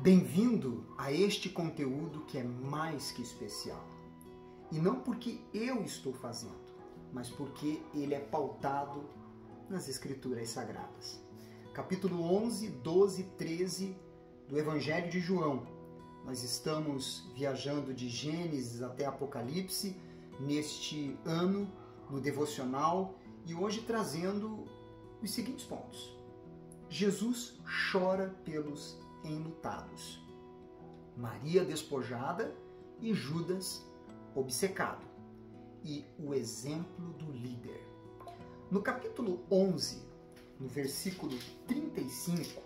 Bem-vindo a este conteúdo que é mais que especial. E não porque eu estou fazendo, mas porque ele é pautado nas Escrituras Sagradas. Capítulo 11, 12, 13 do Evangelho de João. Nós estamos viajando de Gênesis até Apocalipse neste ano, no devocional, e hoje trazendo os seguintes pontos. Jesus chora pelos enlutados. Maria despojada e Judas obcecado. E o exemplo do líder. No capítulo 11, no versículo 35,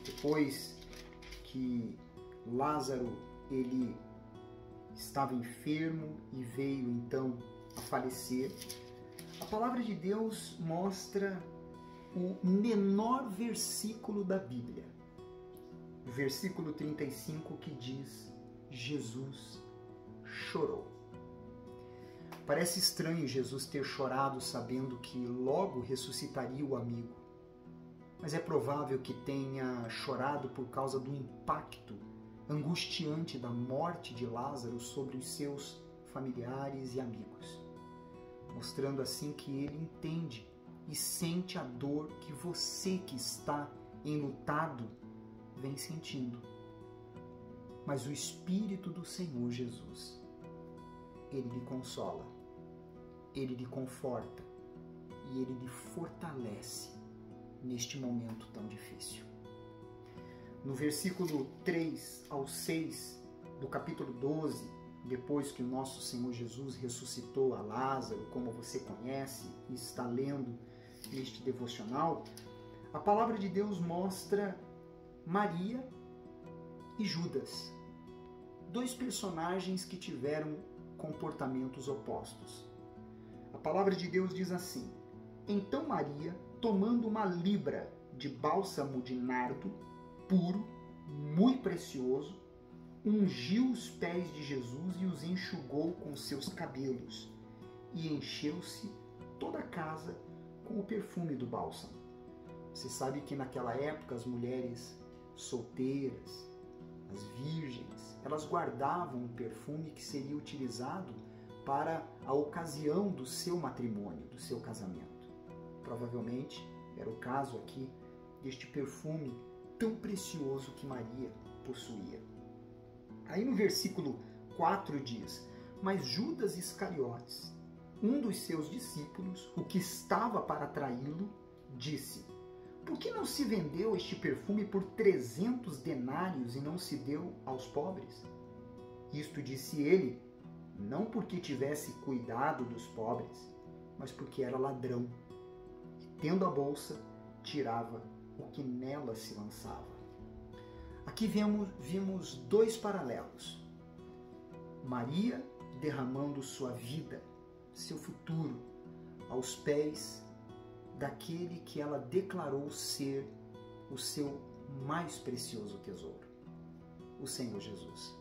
depois que Lázaro ele estava enfermo e veio então a falecer, a palavra de Deus mostra o menor versículo da Bíblia. O versículo 35 que diz: Jesus chorou. Parece estranho Jesus ter chorado sabendo que logo ressuscitaria o amigo. Mas é provável que tenha chorado por causa do impacto angustiante da morte de Lázaro sobre os seus familiares e amigos, mostrando assim que ele entende e sente a dor que você que está enlutado vem sentindo. Mas o Espírito do Senhor Jesus, ele lhe consola, ele lhe conforta e ele lhe fortalece neste momento tão difícil. No versículo 3 ao 6 do capítulo 12, depois que o nosso Senhor Jesus ressuscitou a Lázaro, como você conhece e está lendo neste devocional, a palavra de Deus mostra Maria e Judas, dois personagens que tiveram comportamentos opostos. A palavra de Deus diz assim: Então Maria, tomando uma libra de bálsamo de nardo puro, muito precioso, ungiu os pés de Jesus e os enxugou com seus cabelos, e encheu-se toda a casa com o perfume do bálsamo. Você sabe que naquela época as mulheres solteiras, as virgens, elas guardavam um perfume que seria utilizado para a ocasião do seu matrimônio, do seu casamento. Provavelmente era o caso aqui deste perfume tão precioso que Maria possuía. Aí no versículo 4 diz: Mas Judas Iscariotes, um dos seus discípulos, o que estava para traí-lo, disse: Por que não se vendeu este perfume por 300 denários e não se deu aos pobres? Isto disse ele, não porque tivesse cuidado dos pobres, mas porque era ladrão. E tendo a bolsa, tirava o que nela se lançava. Aqui vimos dois paralelos. Maria derramando sua vida, seu futuro, aos pés daquele que ela declarou ser o seu mais precioso tesouro, o Senhor Jesus.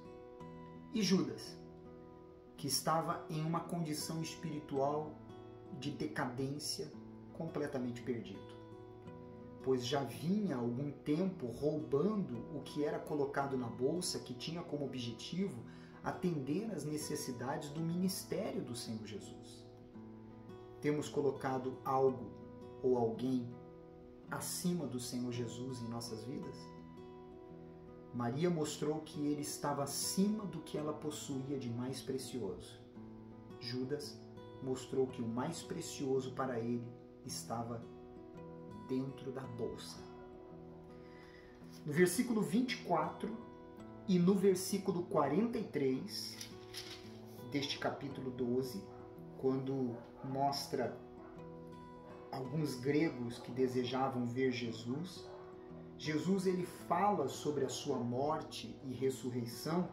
E Judas, que estava em uma condição espiritual de decadência, completamente perdido, pois já vinha há algum tempo roubando o que era colocado na bolsa, que tinha como objetivo atender às necessidades do ministério do Senhor Jesus. Temos colocado algo ou alguém acima do Senhor Jesus em nossas vidas? Maria mostrou que ele estava acima do que ela possuía de mais precioso. Judas mostrou que o mais precioso para ele estava dentro da bolsa. No versículo 24 e no versículo 43 deste capítulo 12, quando mostra alguns gregos que desejavam ver Jesus, Jesus ele fala sobre a sua morte e ressurreição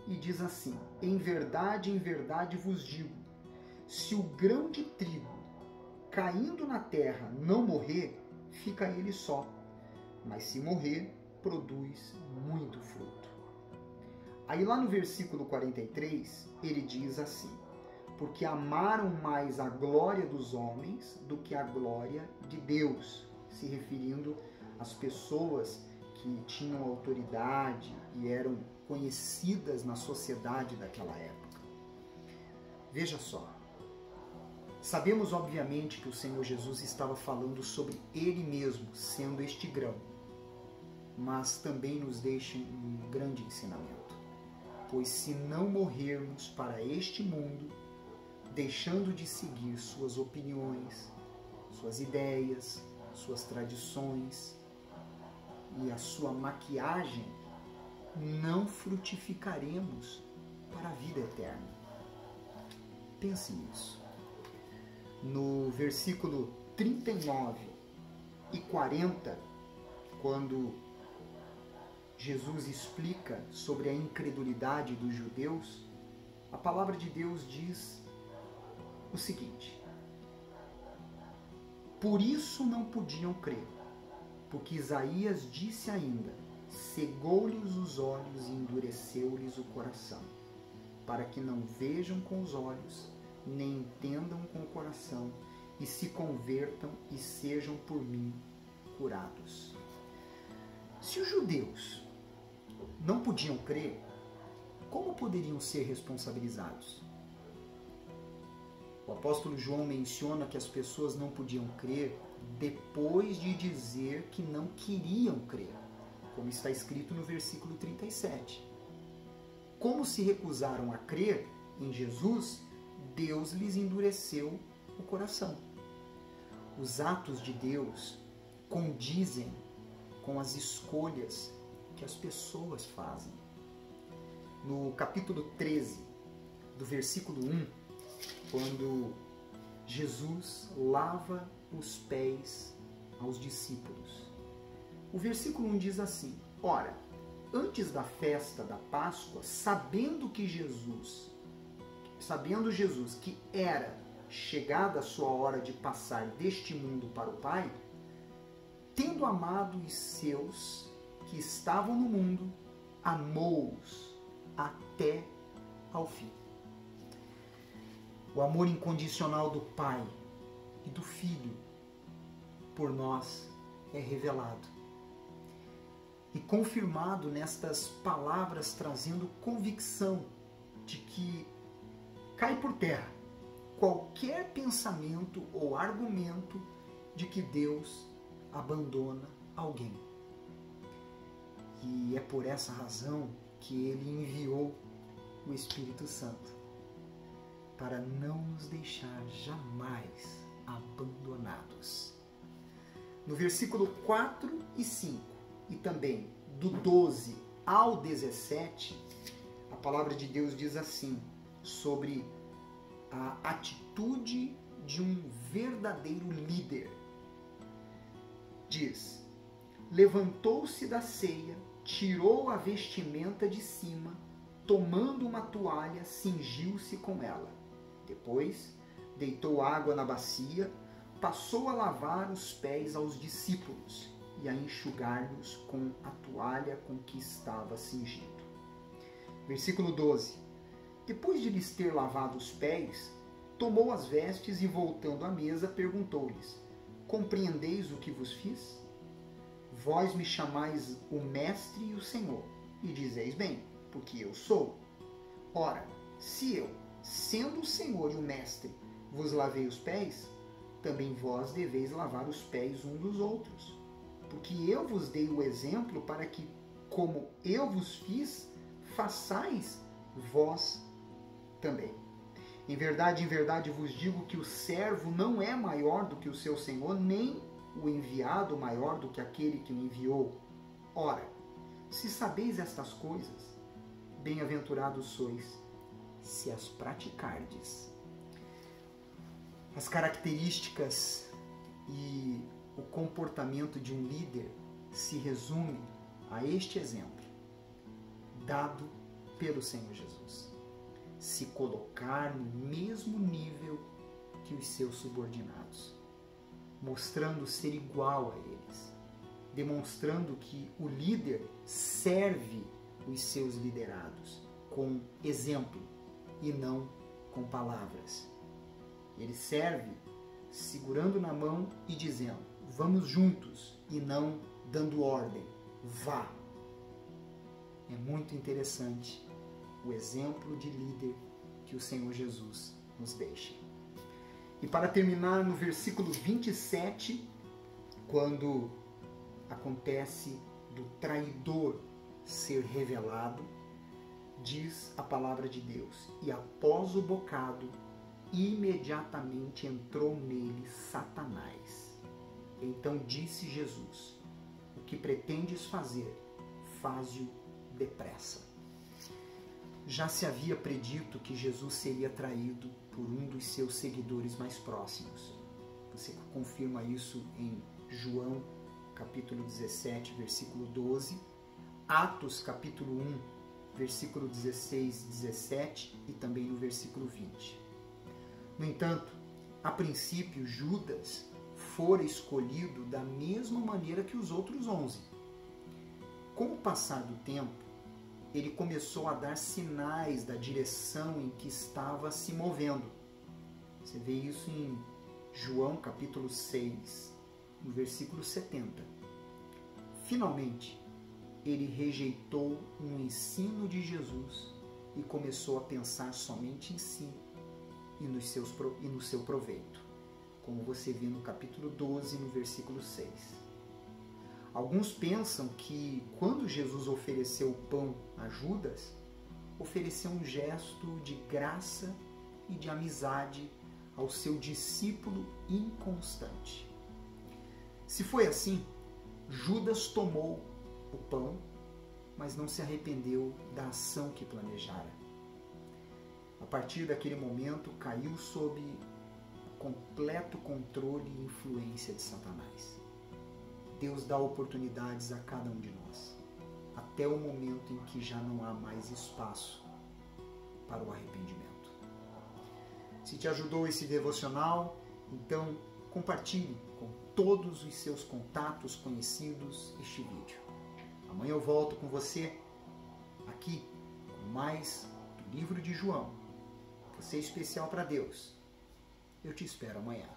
e diz assim: em verdade vos digo, se o grão de trigo caindo na terra não morrer, fica ele só, mas se morrer, produz muito fruto. Aí lá no versículo 43, ele diz assim: porque amaram mais a glória dos homens do que a glória de Deus, se referindo às pessoas que tinham autoridade e eram conhecidas na sociedade daquela época. Veja só, sabemos obviamente que o Senhor Jesus estava falando sobre Ele mesmo, sendo este grão, mas também nos deixa um grande ensinamento. Pois se não morrermos para este mundo, deixando de seguir suas opiniões, suas ideias, suas tradições e a sua maquiagem, não frutificaremos para a vida eterna. Pense nisso. No versículo 39 e 40, quando Jesus explica sobre a incredulidade dos judeus, a palavra de Deus diz o seguinte: por isso não podiam crer, porque Isaías disse ainda: cegou-lhes os olhos e endureceu-lhes o coração, para que não vejam com os olhos, nem entendam com o coração, e se convertam e sejam por mim curados. Se os judeus não podiam crer, como poderiam ser responsabilizados? O apóstolo João menciona que as pessoas não podiam crer depois de dizer que não queriam crer, como está escrito no versículo 37. Como se recusaram a crer em Jesus, Deus lhes endureceu o coração. Os atos de Deus condizem com as escolhas que as pessoas fazem. No capítulo 13, do versículo 1, quando Jesus lava os pés aos discípulos, o versículo 1 diz assim: ora, antes da festa da Páscoa, sabendo Jesus que era chegada a sua hora de passar deste mundo para o Pai, tendo amado os seus que estavam no mundo, amou-os até ao fim. O amor incondicional do Pai e do Filho por nós é revelado e confirmado nestas palavras, trazendo convicção de que cai por terra qualquer pensamento ou argumento de que Deus abandona alguém. E é por essa razão que Ele enviou o Espírito Santo, para não nos deixar jamais abandonados. No versículo 4 e 5, e também do 12 ao 17, a palavra de Deus diz assim, sobre a atitude de um verdadeiro líder. Diz: levantou-se da ceia, tirou a vestimenta de cima, tomando uma toalha, cingiu-se com ela. Depois, deitou água na bacia, passou a lavar os pés aos discípulos e a enxugar-nos com a toalha com que estava cingido. Versículo 12. Depois de lhes ter lavado os pés, tomou as vestes e, voltando à mesa, perguntou-lhes: compreendeis o que vos fiz? Vós me chamais o Mestre e o Senhor, e dizeis bem, porque eu sou. Ora, se eu, sendo o Senhor e o Mestre, vos lavei os pés, também vós deveis lavar os pés uns dos outros. Porque eu vos dei o exemplo para que, como eu vos fiz, façais vós também. Em verdade vos digo que o servo não é maior do que o seu senhor, nem o enviado maior do que aquele que o enviou. Ora, se sabeis estas coisas, bem-aventurados sois, se as praticardes. As características e o comportamento de um líder se resume a este exemplo, dado pelo Senhor Jesus. Se colocar no mesmo nível que os seus subordinados, mostrando ser igual a eles, demonstrando que o líder serve os seus liderados com exemplo e não com palavras. Ele serve segurando na mão e dizendo: vamos juntos, e não dando ordem, vá. É muito interessante o exemplo de líder que o Senhor Jesus nos deixa. E para terminar, no versículo 27, quando acontece do traidor ser revelado, diz a palavra de Deus: e após o bocado, imediatamente entrou nele Satanás. Então disse Jesus: o que pretendes fazer, faze-o depressa. Já se havia predito que Jesus seria traído por um dos seus seguidores mais próximos. Você confirma isso em João, capítulo 17, versículo 12, Atos, capítulo 1, versículo 16 e 17 e também no versículo 20. No entanto, a princípio, Judas fora escolhido da mesma maneira que os outros 11. Com o passar do tempo, ele começou a dar sinais da direção em que estava se movendo. Você vê isso em João capítulo 6, no versículo 70. Finalmente, ele rejeitou o ensino de Jesus e começou a pensar somente em si e no seu proveito, como você vê no capítulo 12, no versículo 6. Alguns pensam que quando Jesus ofereceu o pão a Judas, ofereceu um gesto de graça e de amizade ao seu discípulo inconstante. Se foi assim, Judas tomou o pão, mas não se arrependeu da ação que planejara. A partir daquele momento, caiu sob completo controle e influência de Satanás. Deus dá oportunidades a cada um de nós, até o momento em que já não há mais espaço para o arrependimento. Se te ajudou esse devocional, então compartilhe com todos os seus contatos conhecidos este vídeo. Amanhã eu volto com você aqui com mais do livro de João. Você é especial para Deus. Eu te espero amanhã.